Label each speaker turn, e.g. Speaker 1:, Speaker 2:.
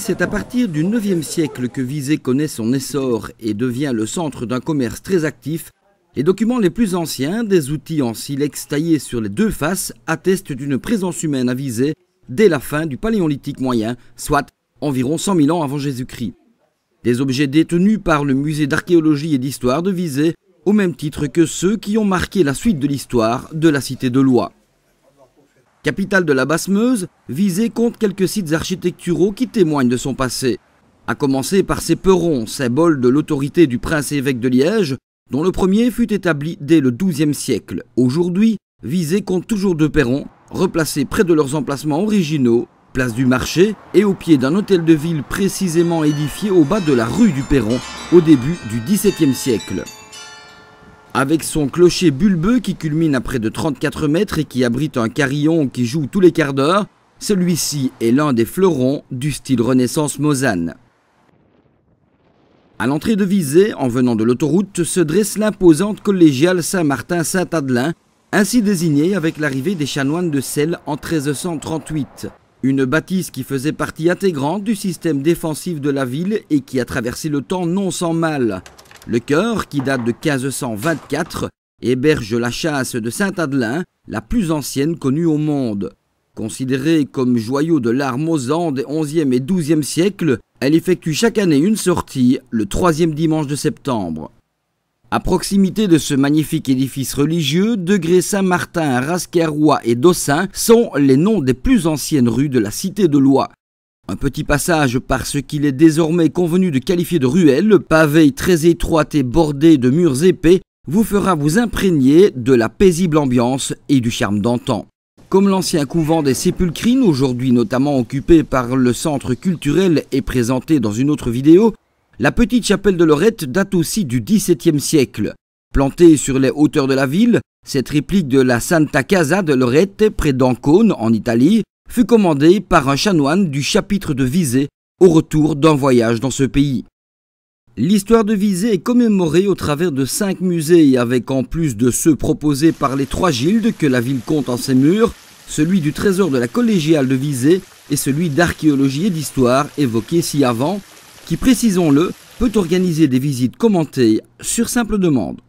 Speaker 1: c'est à partir du 9e siècle que Visé connaît son essor et devient le centre d'un commerce très actif. Les documents les plus anciens, des outils en silex taillés sur les deux faces, attestent d'une présence humaine à Visé dès la fin du Paléolithique moyen, soit environ 100 000 ans avant Jésus-Christ. Des objets détenus par le musée d'archéologie et d'histoire de Visé, au même titre que ceux qui ont marqué la suite de l'histoire de la cité de Loie. Capitale de la Basse-Meuse, Visé compte quelques sites architecturaux qui témoignent de son passé. À commencer par ses perrons, symbole de l'autorité du prince-évêque de Liège, dont le premier fut établi dès le XIIe siècle. Aujourd'hui, Visé compte toujours 2 perrons, replacés près de leurs emplacements originaux, place du marché et au pied d'un hôtel de ville précisément édifié au bas de la rue du Perron, au début du XVIIe siècle. Avec son clocher bulbeux qui culmine à près de 34 mètres et qui abrite un carillon qui joue tous les quarts d'heure, celui-ci est l'un des fleurons du style Renaissance mosane. À l'entrée de Visé, en venant de l'autoroute, se dresse l'imposante collégiale Saint-Martin-Saint-Adelin, ainsi désignée avec l'arrivée des chanoines de Celles en 1338. Une bâtisse qui faisait partie intégrante du système défensif de la ville et qui a traversé le temps non sans mal. Le chœur, qui date de 1524, héberge la châsse de Saint-Adelin, la plus ancienne connue au monde. Considérée comme joyau de l'art mosan des 11e et 12e siècles, elle effectue chaque année une sortie, le 3e dimanche de septembre. À proximité de ce magnifique édifice religieux, Degré Saint-Martin, Rasquerrois et Dossin sont les noms des plus anciennes rues de la cité de Loie. Un petit passage par ce qu'il est désormais convenu de qualifier de ruelle, pavée très étroite et bordée de murs épais, vous fera vous imprégner de la paisible ambiance et du charme d'antan. Comme l'ancien couvent des Sépulcrines, aujourd'hui notamment occupé par le centre culturel et présenté dans une autre vidéo, la petite chapelle de Lorette date aussi du XVIIe siècle. Plantée sur les hauteurs de la ville, cette réplique de la Santa Casa de Lorette, près d'Ancône, en Italie, fut commandée par un chanoine du chapitre de Visé au retour d'un voyage dans ce pays. L'histoire de Visé est commémorée au travers de 5 musées avec, en plus de ceux proposés par les 3 gildes que la ville compte en ses murs, celui du trésor de la collégiale de Visé et celui d'archéologie et d'histoire évoqué ci-avant, qui, précisons-le, peut organiser des visites commentées sur simple demande.